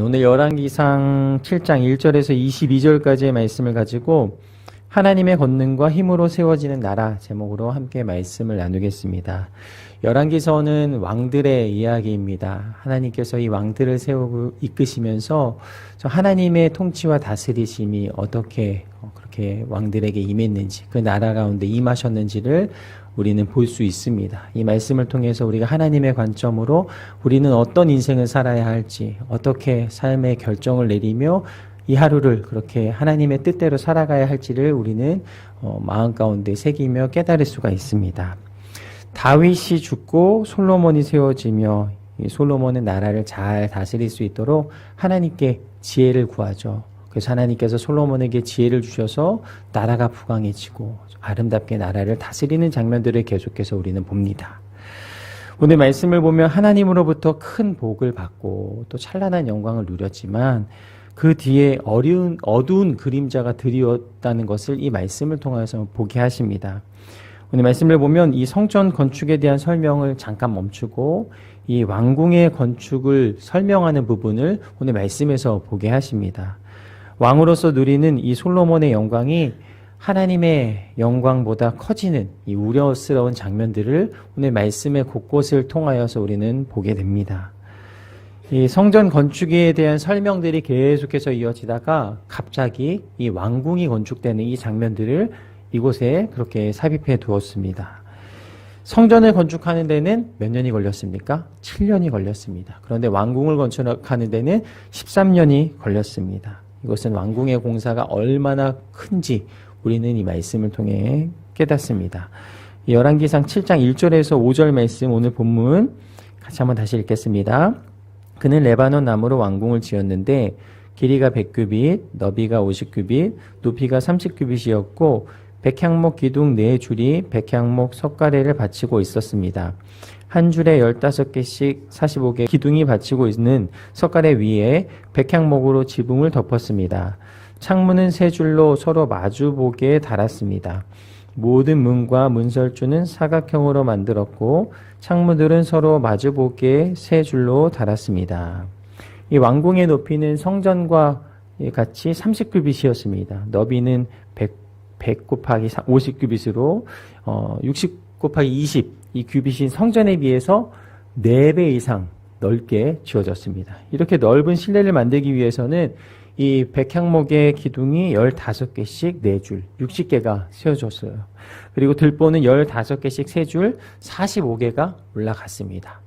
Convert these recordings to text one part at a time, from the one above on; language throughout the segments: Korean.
오늘 열왕기상 7장 1절에서 22절까지의 말씀을 가지고 하나님의 권능과 힘으로 세워지는 나라 제목으로 함께 말씀을 나누겠습니다. 열왕기서는 왕들의 이야기입니다. 하나님께서 이 왕들을 세우고 이끄시면서 하나님의 통치와 다스리심이 어떻게 그렇게 왕들에게 임했는지, 그 나라 가운데 임하셨는지를 우리는 볼 수 있습니다. 이 말씀을 통해서 우리가 하나님의 관점으로 우리는 어떤 인생을 살아야 할지, 어떻게 삶의 결정을 내리며 이 하루를 그렇게 하나님의 뜻대로 살아가야 할지를 우리는 마음 가운데 새기며 깨달을 수가 있습니다. 다윗이 죽고 솔로몬이 세워지며 이 솔로몬은 나라를 잘 다스릴 수 있도록 하나님께 지혜를 구하죠. 그래서 하나님께서 솔로몬에게 지혜를 주셔서 나라가 부강해지고 아름답게 나라를 다스리는 장면들을 계속해서 우리는 봅니다. 오늘 말씀을 보면 하나님으로부터 큰 복을 받고 또 찬란한 영광을 누렸지만 그 뒤에 어두운 그림자가 드리웠다는 것을 이 말씀을 통해서 보게 하십니다. 오늘 말씀을 보면 이 성전 건축에 대한 설명을 잠깐 멈추고 이 왕궁의 건축을 설명하는 부분을 오늘 말씀에서 보게 하십니다. 왕으로서 누리는 이 솔로몬의 영광이 하나님의 영광보다 커지는 이 우려스러운 장면들을 오늘 말씀의 곳곳을 통하여서 우리는 보게 됩니다. 이 성전 건축에 대한 설명들이 계속해서 이어지다가 갑자기 이 왕궁이 건축되는 이 장면들을 이곳에 그렇게 삽입해 두었습니다. 성전을 건축하는 데는 몇 년이 걸렸습니까? 7년이 걸렸습니다. 그런데 왕궁을 건축하는 데는 13년이 걸렸습니다. 이것은 왕궁의 공사가 얼마나 큰지 우리는 이 말씀을 통해 깨닫습니다. 열왕기상 7장 1절에서 5절 말씀 오늘 본문 같이 한번 다시 읽겠습니다. 그는 레바논 나무로 왕궁을 지었는데 길이가 100규빗, 너비가 50규빗, 높이가 30규빗이었고 백향목 기둥 4줄이 백향목 석가래를 받치고 있었습니다. 한 줄에 15개씩 45개 기둥이 받치고 있는 석가래 위에 백향목으로 지붕을 덮었습니다. 창문은 3줄로 서로 마주보게 달았습니다. 모든 문과 문설주는 사각형으로 만들었고 창문들은 서로 마주보게 3줄로 달았습니다. 이 왕궁의 높이는 성전과 같이 30규빗이었습니다. 너비는 100 곱하기 50규빗으로 60 곱하기 20, 이 규빗인 성전에 비해서 4배 이상 넓게 지어졌습니다. 이렇게 넓은 실내를 만들기 위해서는 이 백향목의 기둥이 15개씩 4줄, 60개가 세워졌어요. 그리고 들보는 15개씩 3줄, 45개가 올라갔습니다.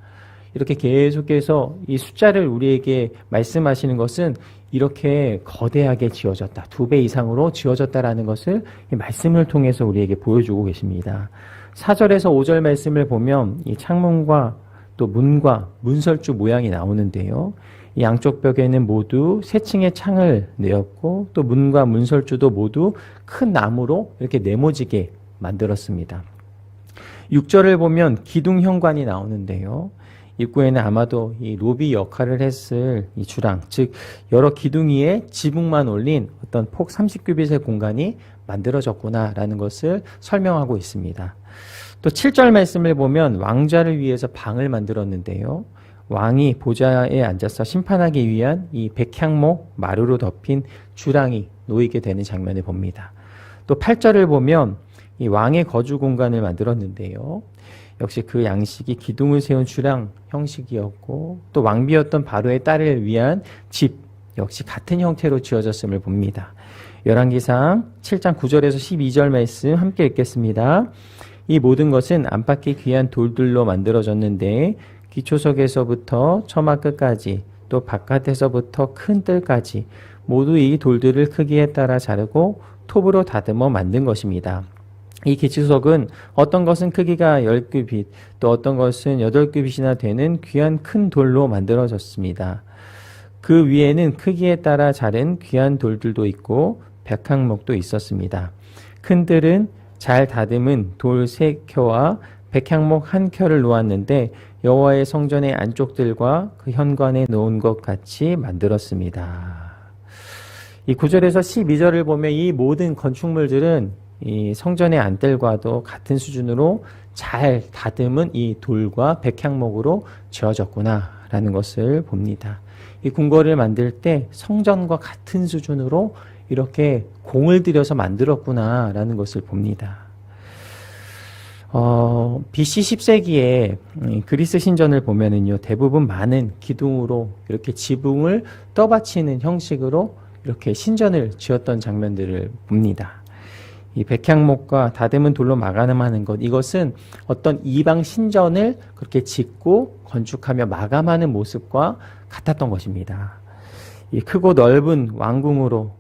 이렇게 계속해서 이 숫자를 우리에게 말씀하시는 것은 이렇게 거대하게 지어졌다, 2배 이상으로 지어졌다라는 것을 이 말씀을 통해서 우리에게 보여주고 계십니다. 4절에서 5절 말씀을 보면 이 창문과 또 문과 문설주 모양이 나오는데요. 이 양쪽 벽에는 모두 3층의 창을 내었고 또 문과 문설주도 모두 큰 나무로 이렇게 네모지게 만들었습니다. 6절을 보면 기둥 현관이 나오는데요. 입구에는 아마도 이 로비 역할을 했을 이 주랑, 즉 여러 기둥 위에 지붕만 올린 어떤 폭 30규빗의 공간이 만들어졌구나라는 것을 설명하고 있습니다. 또 7절 말씀을 보면 왕자를 위해서 방을 만들었는데요. 왕이 보좌에 앉아서 심판하기 위한 이 백향목 마루로 덮인 주랑이 놓이게 되는 장면을 봅니다. 또 8절을 보면 이 왕의 거주 공간을 만들었는데요. 역시 그 양식이 기둥을 세운 주랑 형식이었고 또 왕비였던 바로의 딸을 위한 집 역시 같은 형태로 지어졌음을 봅니다. 열왕기상 7장 9절에서 12절 말씀 함께 읽겠습니다. 이 모든 것은 안팎이 귀한 돌들로 만들어졌는데 기초석에서부터 처마 끝까지 또 바깥에서부터 큰 뜰까지 모두 이 돌들을 크기에 따라 자르고 톱으로 다듬어 만든 것입니다. 이 기초석은 어떤 것은 크기가 10규빗, 또 어떤 것은 8규빗이나 되는 귀한 큰 돌로 만들어졌습니다. 그 위에는 크기에 따라 자른 귀한 돌들도 있고 백향목도 있었습니다. 큰 뜰은 잘 다듬은 돌 3켜와 백향목 1켜를 놓았는데 여호와의 성전의 안쪽들과 그 현관에 놓은 것 같이 만들었습니다. 이 9절에서 12절을 보면 이 모든 건축물들은 이 성전의 안뜰과도 같은 수준으로 잘 다듬은 이 돌과 백향목으로 지어졌구나라는 것을 봅니다. 이 궁궐을 만들 때 성전과 같은 수준으로 이렇게 공을 들여서 만들었구나라는 것을 봅니다. BC 10세기에 그리스 신전을 보면은요, 대부분 많은 기둥으로 이렇게 지붕을 떠받치는 형식으로 이렇게 신전을 지었던 장면들을 봅니다. 이 백향목과 다듬은 돌로 마감하는 것, 이것은 어떤 이방 신전을 그렇게 짓고 건축하며 마감하는 모습과 같았던 것입니다. 이 크고 넓은 왕궁으로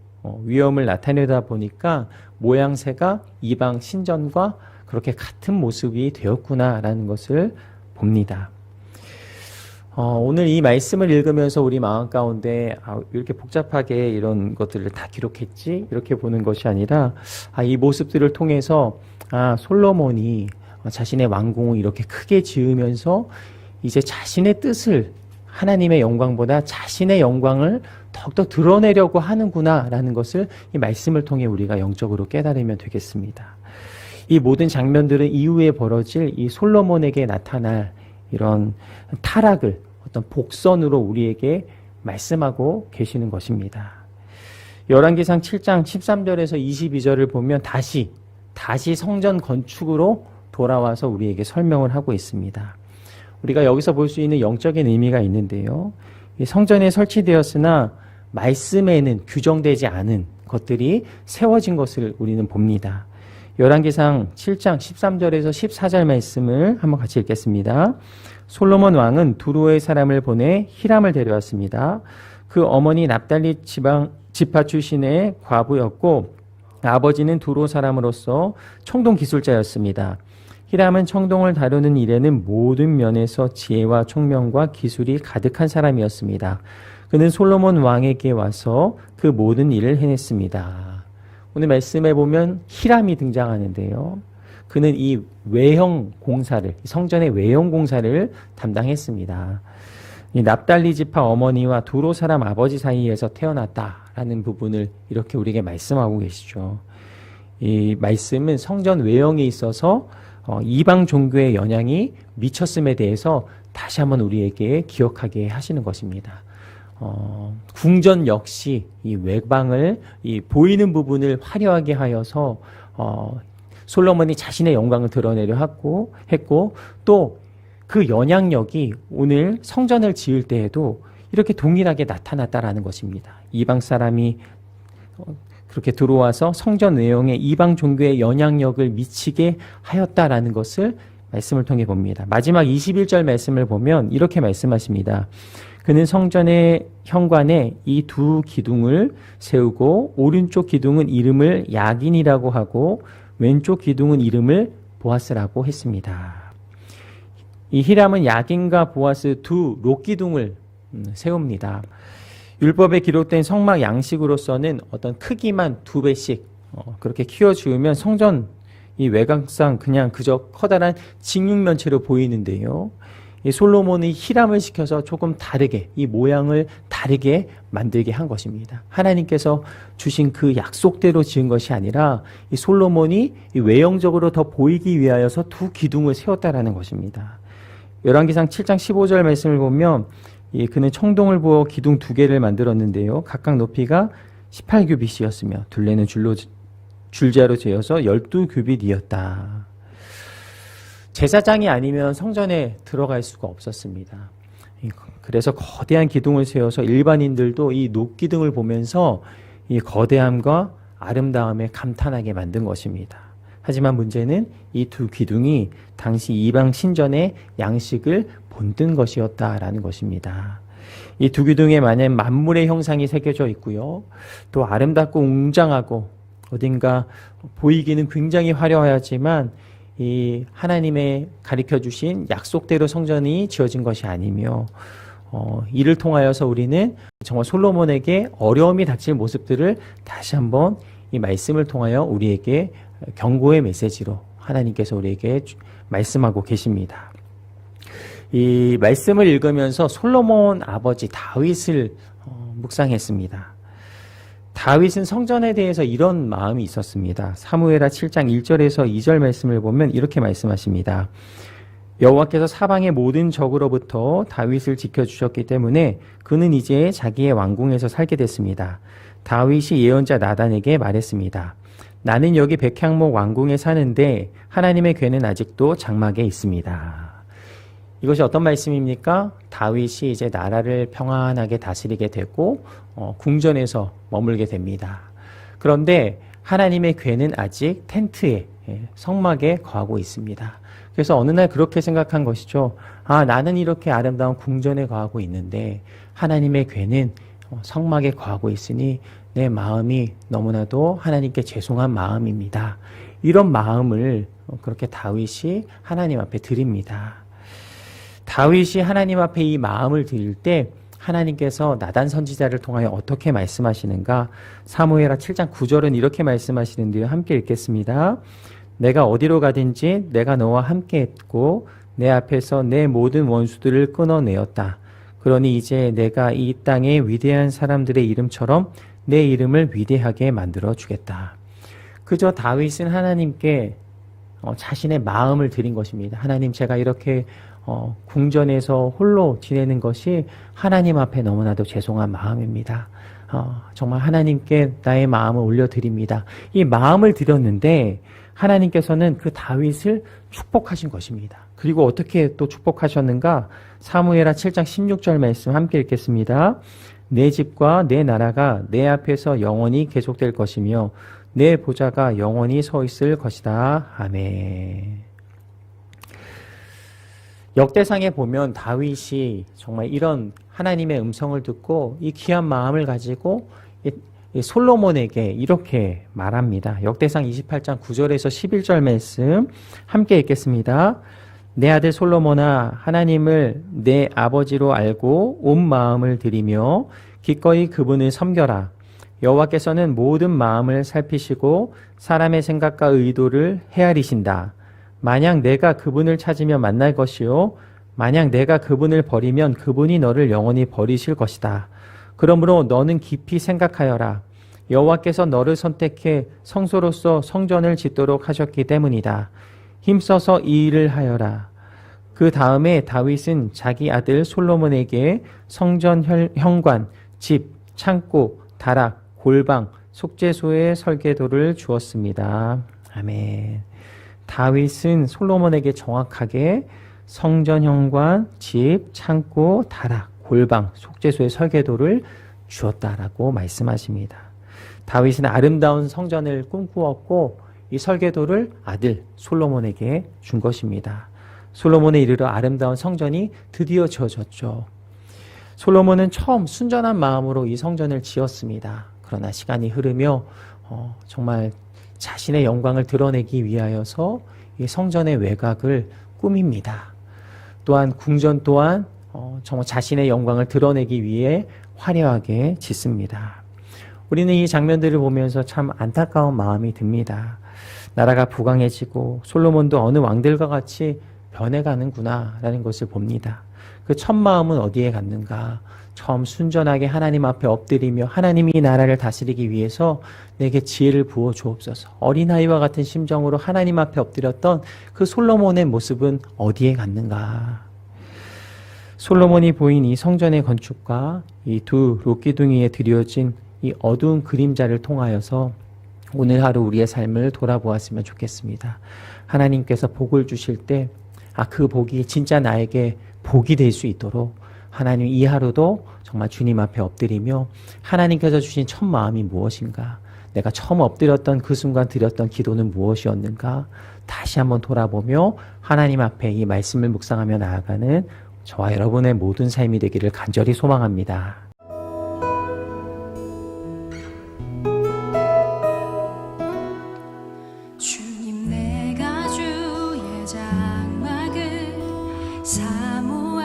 위엄을 나타내다 보니까 모양새가 이방 신전과 그렇게 같은 모습이 되었구나라는 것을 봅니다. 오늘 이 말씀을 읽으면서 우리 마음 가운데 이렇게 복잡하게 이런 것들을 다 기록했지? 이렇게 보는 것이 아니라 이 모습들을 통해서 솔로몬이 자신의 왕궁을 이렇게 크게 지으면서 이제 자신의 뜻을 하나님의 영광보다 자신의 영광을 더욱더 드러내려고 하는구나라는 것을 이 말씀을 통해 우리가 영적으로 깨달으면 되겠습니다. 이 모든 장면들은 이후에 벌어질 이 솔로몬에게 나타날 이런 타락을 어떤 복선으로 우리에게 말씀하고 계시는 것입니다. 열왕기상 7장 13절에서 22절을 보면 다시 성전 건축으로 돌아와서 우리에게 설명을 하고 있습니다. 우리가 여기서 볼 수 있는 영적인 의미가 있는데요. 이 성전에 설치되었으나 말씀에는 규정되지 않은 것들이 세워진 것을 우리는 봅니다. 열왕기상 7장 13절에서 14절 말씀을 한번 같이 읽겠습니다. 솔로몬 왕은 두로의 사람을 보내 히람을 데려왔습니다. 그 어머니 납달리 지파 출신의 과부였고 아버지는 두로 사람으로서 청동 기술자였습니다. 히람은 청동을 다루는 일에는 모든 면에서 지혜와 총명과 기술이 가득한 사람이었습니다. 그는 솔로몬 왕에게 와서 그 모든 일을 해냈습니다. 오늘 말씀에 보면 히람이 등장하는데요. 그는 이 외형 공사를, 성전의 외형 공사를 담당했습니다. 이 납달리 지파 어머니와 두로 사람 아버지 사이에서 태어났다라는 부분을 이렇게 우리에게 말씀하고 계시죠. 이 말씀은 성전 외형에 있어서 이방 종교의 영향이 미쳤음에 대해서 다시 한번 우리에게 기억하게 하시는 것입니다. 궁전 역시 이 외방을 이 보이는 부분을 화려하게 하여서 솔로몬이 자신의 영광을 드러내려 했고 또 그 영향력이 오늘 성전을 지을 때에도 이렇게 동일하게 나타났다라는 것입니다. 이방 사람이 그렇게 들어와서 성전 외형에 이방 종교의 영향력을 미치게 하였다라는 것을 말씀을 통해 봅니다. 마지막 21절 말씀을 보면 이렇게 말씀하십니다. 그는 성전의 현관에 이 두 기둥을 세우고 오른쪽 기둥은 이름을 야긴이라고 하고 왼쪽 기둥은 이름을 보아스라고 했습니다. 이 히람은 야긴과 보아스 두 롯기둥을 세웁니다. 율법에 기록된 성막 양식으로서는 어떤 크기만 2배씩 그렇게 키워주면 성전 이 외곽상 그냥 그저 커다란 직육면체로 보이는데요. 이 솔로몬이 히람을 시켜서 조금 다르게 이 모양을 다르게 만들게 한 것입니다. 하나님께서 주신 그 약속대로 지은 것이 아니라 이 솔로몬이 이 외형적으로 더 보이기 위하여서 두 기둥을 세웠다라는 것입니다. 열왕기상 7장 15절 말씀을 보면 그는 청동을 부어 기둥 2개를 만들었는데요. 각각 높이가 18규빗이었으며 둘레는 줄자로 재어서 12규빗이었다. 제사장이 아니면 성전에 들어갈 수가 없었습니다. 그래서 거대한 기둥을 세워서 일반인들도 이 놋기둥을 보면서 이 거대함과 아름다움에 감탄하게 만든 것입니다. 하지만 문제는 이 두 기둥이 당시 이방 신전의 양식을 본뜬 것이었다라는 것입니다. 이 두 기둥에 만약 만물의 형상이 새겨져 있고요. 또 아름답고 웅장하고 어딘가 보이기는 굉장히 화려하지만 이 하나님의 가르쳐 주신 약속대로 성전이 지어진 것이 아니며 이를 통하여서 우리는 정말 솔로몬에게 어려움이 닥칠 모습들을 다시 한번 이 말씀을 통하여 우리에게 경고의 메시지로 하나님께서 우리에게 말씀하고 계십니다. 이 말씀을 읽으면서 솔로몬 아버지 다윗을 묵상했습니다. 다윗은 성전에 대해서 이런 마음이 있었습니다. 사무엘하 7장 1절에서 2절 말씀을 보면 이렇게 말씀하십니다. 여호와께서 사방의 모든 적으로부터 다윗을 지켜주셨기 때문에 그는 이제 자기의 왕궁에서 살게 됐습니다. 다윗이 예언자 나단에게 말했습니다. 나는 여기 백향목 왕궁에 사는데 하나님의 궤는 아직도 장막에 있습니다. 이것이 어떤 말씀입니까? 다윗이 이제 나라를 평안하게 다스리게 되고 궁전에서 머물게 됩니다. 그런데 하나님의 궤는 아직 텐트에, 성막에 거하고 있습니다. 그래서 어느 날 그렇게 생각한 것이죠. 아, 나는 이렇게 아름다운 궁전에 거하고 있는데 하나님의 궤는 성막에 거하고 있으니 내 마음이 너무나도 하나님께 죄송한 마음입니다. 이런 마음을 그렇게 다윗이 하나님 앞에 드립니다. 다윗이 하나님 앞에 이 마음을 드릴 때 하나님께서 나단 선지자를 통하여 어떻게 말씀하시는가? 사무엘하 7장 9절은 이렇게 말씀하시는데요. 함께 읽겠습니다. 내가 어디로 가든지 내가 너와 함께 했고 내 앞에서 내 모든 원수들을 끊어내었다. 그러니 이제 내가 이 땅의 위대한 사람들의 이름처럼 내 이름을 위대하게 만들어 주겠다. 그저 다윗은 하나님께 자신의 마음을 드린 것입니다. 하나님, 제가 이렇게 궁전에서 홀로 지내는 것이 하나님 앞에 너무나도 죄송한 마음입니다. 정말 하나님께 나의 마음을 올려드립니다. 이 마음을 드렸는데 하나님께서는 그 다윗을 축복하신 것입니다. 그리고 어떻게 또 축복하셨는가? 사무엘하 7장 16절 말씀 함께 읽겠습니다. 내 집과 내 나라가 내 앞에서 영원히 계속될 것이며 내 보좌가 영원히 서 있을 것이다. 아멘. 역대상에 보면 다윗이 정말 이런 하나님의 음성을 듣고 이 귀한 마음을 가지고 이 솔로몬에게 이렇게 말합니다. 역대상 28장 9절에서 11절 말씀 함께 읽겠습니다. 내 아들 솔로몬아, 하나님을 내 아버지로 알고 온 마음을 들이며 기꺼이 그분을 섬겨라. 여호와께서는 모든 마음을 살피시고 사람의 생각과 의도를 헤아리신다. 만약 내가 그분을 찾으면 만날 것이요 만약 내가 그분을 버리면 그분이 너를 영원히 버리실 것이다. 그러므로 너는 깊이 생각하여라. 여호와께서 너를 선택해 성소로서 성전을 짓도록 하셨기 때문이다. 힘써서 이 일을 하여라. 그 다음에 다윗은 자기 아들 솔로몬에게 성전 현관, 집, 창고, 다락, 골방, 속죄소의 설계도를 주었습니다. 아멘. 다윗은 솔로몬에게 정확하게 성전 현관, 집, 창고, 다락, 골방, 속죄소의 설계도를 주었다라고 말씀하십니다. 다윗은 아름다운 성전을 꿈꾸었고 이 설계도를 아들 솔로몬에게 준 것입니다. 솔로몬에 이르러 아름다운 성전이 드디어 지어졌죠. 솔로몬은 처음 순전한 마음으로 이 성전을 지었습니다. 그러나 시간이 흐르며 정말 자신의 영광을 드러내기 위하여서 이 성전의 외곽을 꾸밉니다. 또한 궁전 또한 정말 자신의 영광을 드러내기 위해 화려하게 짓습니다. 우리는 이 장면들을 보면서 참 안타까운 마음이 듭니다. 나라가 부강해지고 솔로몬도 어느 왕들과 같이 변해가는구나 라는 것을 봅니다. 그 첫 마음은 어디에 갔는가? 처음 순전하게 하나님 앞에 엎드리며 하나님이 이 나라를 다스리기 위해서 내게 지혜를 부어 주옵소서. 어린아이와 같은 심정으로 하나님 앞에 엎드렸던 그 솔로몬의 모습은 어디에 갔는가? 솔로몬이 보인 이 성전의 건축과 이 두 롯기둥이에 드려진 이 어두운 그림자를 통하여서 오늘 하루 우리의 삶을 돌아보았으면 좋겠습니다. 하나님께서 복을 주실 때 그 복이 진짜 나에게 복이 될 수 있도록 하나님 이 하루도 정말 주님 앞에 엎드리며 하나님께서 주신 첫 마음이 무엇인가? 내가 처음 엎드렸던 그 순간 드렸던 기도는 무엇이었는가? 다시 한번 돌아보며 하나님 앞에 이 말씀을 묵상하며 나아가는 저와 여러분의 모든 삶이 되기를 간절히 소망합니다. 주님, 내가 주의 장막을 사모합니다.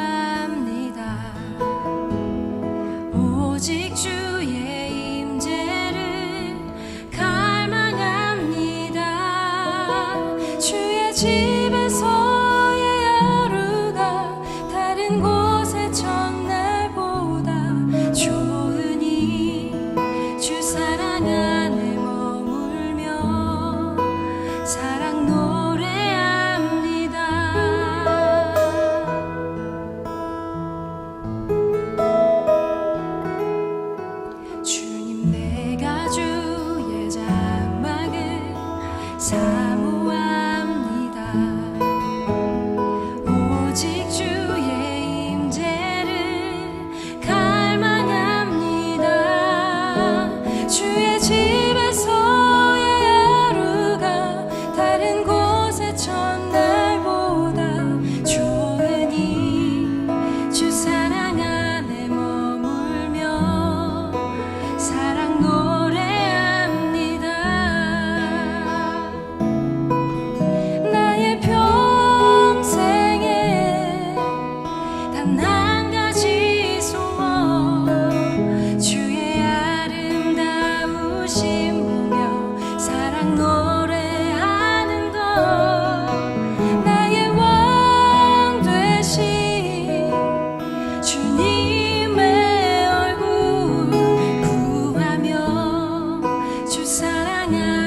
오직 주의 임재를 갈망합니다. 주의 집에서의 하루가 다른 곳의 첫날보다 좋으니 주 사랑 안에 머물며 사랑 노래합니다. 사랑하네